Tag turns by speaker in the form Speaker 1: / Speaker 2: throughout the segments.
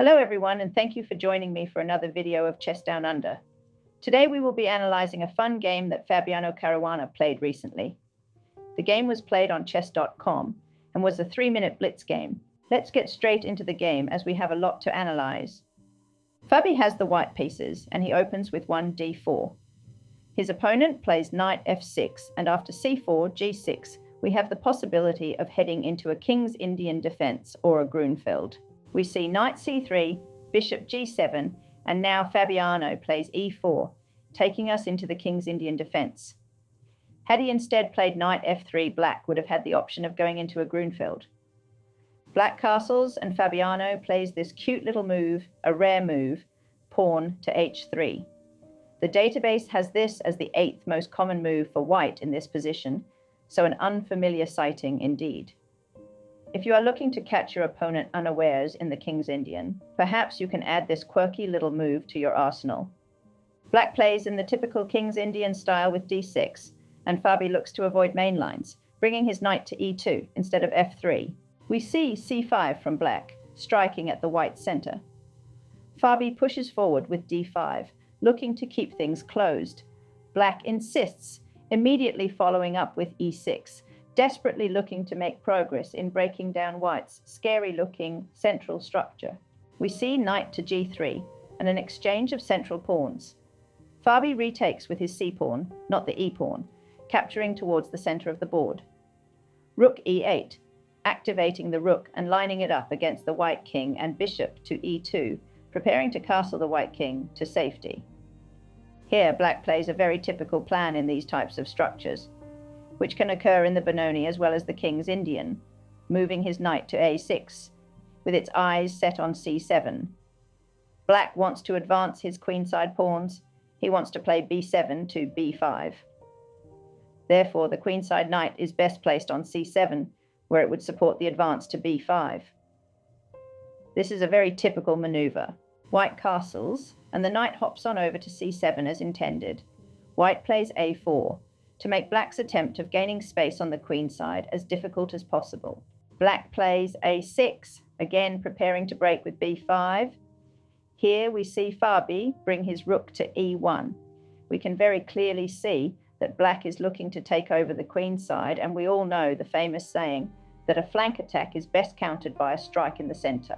Speaker 1: Hello everyone, and thank you for joining me for another video of Chess Down Under. Today we will be analyzing a fun game that Fabiano Caruana played recently. The game was played on chess.com and was a 3-minute blitz game. Let's get straight into the game as we have a lot to analyze. Fabi has the white pieces and he opens with one d4. His opponent plays knight f6, and after c4, g6, we have the possibility of heading into a King's Indian defense or a Grunfeld. We see knight c3, bishop g7, and now Fabiano plays e4, taking us into the King's Indian defense. Had he instead played knight f3, black would have had the option of going into a Grunfeld. Black castles, and Fabiano plays this cute little move, a rare move, pawn to h3. The database has this as the 8th most common move for white in this position, so an unfamiliar sighting indeed. If you are looking to catch your opponent unawares in the King's Indian, perhaps you can add this quirky little move to your arsenal. Black plays in the typical King's Indian style with d6, and Fabi looks to avoid main lines, bringing his knight to e2 instead of f3. We see c5 from black, striking at the white center. Fabi pushes forward with d5, looking to keep things closed. Black insists, immediately following up with e6, desperately looking to make progress in breaking down white's scary-looking central structure. We see knight to g3 and an exchange of central pawns. Fabi retakes with his c-pawn, not the e-pawn, capturing towards the center of the board. Rook e8, activating the rook and lining it up against the white king, and bishop to e2, preparing to castle the white king to safety. Here, black plays a very typical plan in these types of structures, which can occur in the Benoni as well as the King's Indian, moving his knight to a6, with its eyes set on c7. Black wants to advance his queenside pawns. He wants to play b7 to b5. Therefore, the queenside knight is best placed on c7, where it would support the advance to b5. This is a very typical maneuver. White castles, and the knight hops on over to c7 as intended. White plays a4, to make black's attempt of gaining space on the queenside as difficult as possible. Black plays a6, again preparing to break with b5. Here we see Fabi bring his rook to e1. We can very clearly see that black is looking to take over the queenside, and we all know the famous saying that a flank attack is best countered by a strike in the center.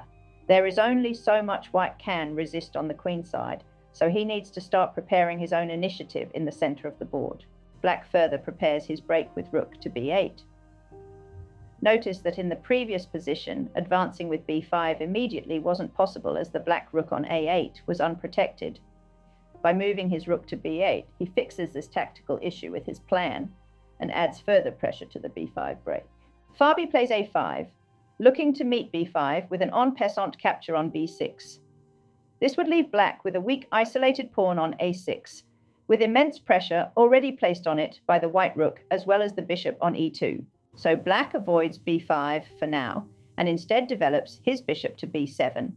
Speaker 1: There is only so much white can resist on the queenside, so he needs to start preparing his own initiative in the center of the board. Black further prepares his break with rook to b8. Notice that in the previous position, advancing with b5 immediately wasn't possible as the black rook on a8 was unprotected. By moving his rook to b8, he fixes this tactical issue with his plan and adds further pressure to the b5 break. Fabi plays a5, looking to meet b5 with an en passant capture on b6. This would leave black with a weak isolated pawn on a6, with immense pressure already placed on it by the white rook as well as the bishop on e2. So black avoids b5 for now, and instead develops his bishop to b7.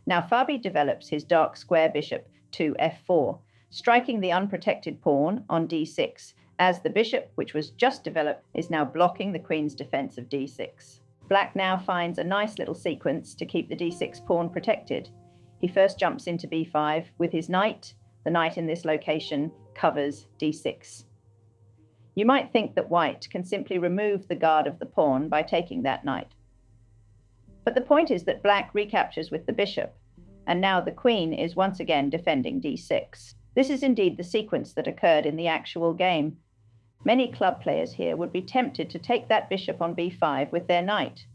Speaker 1: Now Fabi develops his dark square bishop to f4, striking the unprotected pawn on d6, as the bishop, which was just developed, is now blocking the queen's defense of d6. Black now finds a nice little sequence to keep the d6 pawn protected. He first jumps into b5 with his knight. The knight in this location covers d6. You might think that white can simply remove the guard of the pawn by taking that knight. But the point is that black recaptures with the bishop, and now the queen is once again defending d6. This is indeed the sequence that occurred in the actual game. Many club players here would be tempted to take that bishop on b5 with their knight,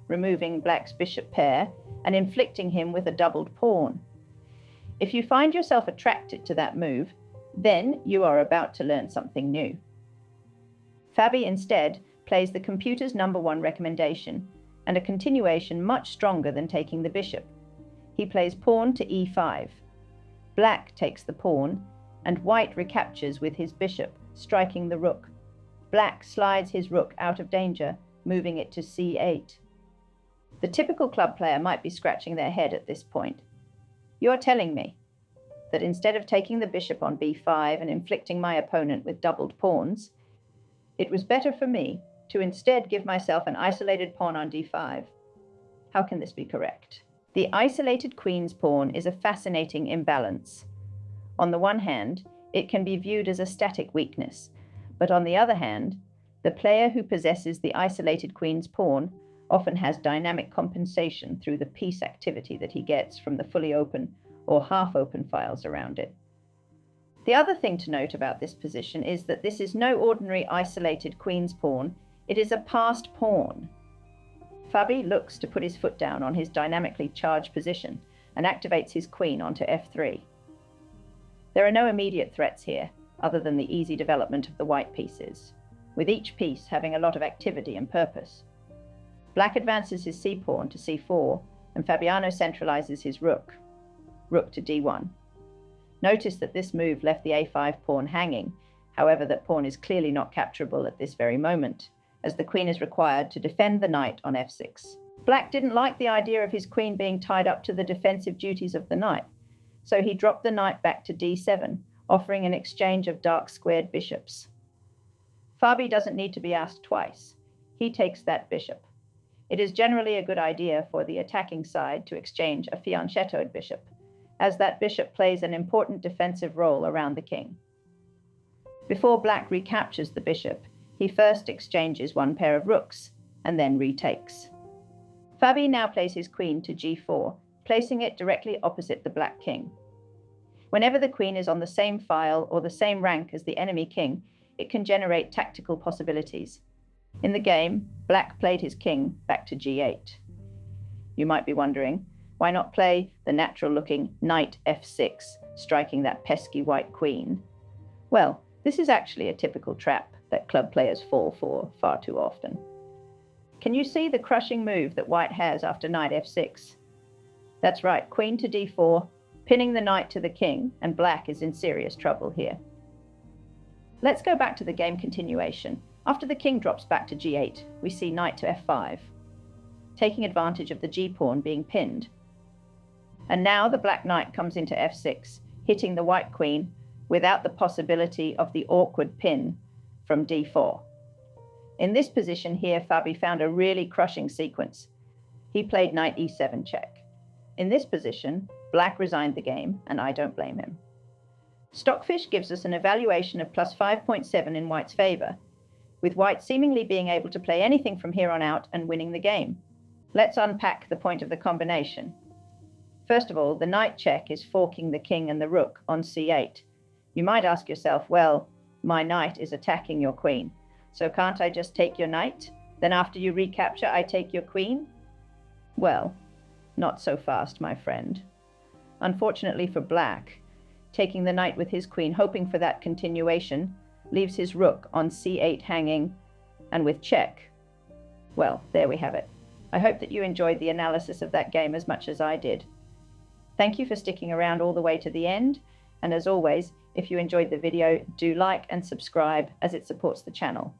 Speaker 1: removing black's bishop pair and inflicting him with a doubled pawn. If you find yourself attracted to that move, then you are about to learn something new. Fabi instead plays the computer's #1 recommendation, and a continuation much stronger than taking the bishop. He plays pawn to e5. Black takes the pawn, and white recaptures with his bishop, striking the rook. Black slides his rook out of danger, moving it to c8. The typical club player might be scratching their head at this point. You're telling me that instead of taking the bishop on b5 and inflicting my opponent with doubled pawns, it was better for me to instead give myself an isolated pawn on d5. How can this be correct? The isolated queen's pawn is a fascinating imbalance. On the one hand, it can be viewed as a static weakness, but on the other hand, the player who possesses the isolated queen's pawn often has dynamic compensation through the piece activity that he gets from the fully open or half-open files around it. The other thing to note about this position is that this is no ordinary isolated queen's pawn, it is a passed pawn. Fabi looks to put his foot down on his dynamically charged position and activates his queen onto f3. There are no immediate threats here, other than the easy development of the white pieces, with each piece having a lot of activity and purpose. Black advances his c-pawn to c4, and Fabiano centralizes his rook to d1. Notice that this move left the a5 pawn hanging, however that pawn is clearly not capturable at this very moment, as the queen is required to defend the knight on f6. Black didn't like the idea of his queen being tied up to the defensive duties of the knight, so he dropped the knight back to d7, offering an exchange of dark squared bishops. Fabi doesn't need to be asked twice. He takes that bishop. It is generally a good idea for the attacking side to exchange a fianchettoed bishop, as that bishop plays an important defensive role around the king. Before Black recaptures the bishop, he first exchanges one pair of rooks, and then retakes. Fabi now plays his queen to g4, placing it directly opposite the black king. Whenever the queen is on the same file or the same rank as the enemy king, it can generate tactical possibilities. In the game, Black played his king back to g8. You might be wondering, why not play the natural-looking knight f6, striking that pesky white queen? Well, this is actually a typical trap that club players fall for far too often. Can you see the crushing move that white has after knight f6? That's right, queen to d4, pinning the knight to the king, and Black is in serious trouble here. Let's go back to the game continuation. After the king drops back to g8, we see knight to f5, taking advantage of the g-pawn being pinned. And now the black knight comes into f6, hitting the white queen without the possibility of the awkward pin from d4. In this position here, Fabi found a really crushing sequence. He played knight e7 check. In this position, Black resigned the game, and I don't blame him. Stockfish gives us an evaluation of plus 5.7 in white's favor, with white seemingly being able to play anything from here on out and winning the game. Let's unpack the point of the combination. First of all, the knight check is forking the king and the rook on c8. You might ask yourself, well, my knight is attacking your queen, so can't I just take your knight? Then after you recapture, I take your queen? Well, not so fast, my friend. Unfortunately for Black, taking the knight with his queen, hoping for that continuation, leaves his rook on c8 hanging, and with check. Well, there we have it. I hope that you enjoyed the analysis of that game as much as I did. Thank you for sticking around all the way to the end, and as always, if you enjoyed the video, do like and subscribe as it supports the channel.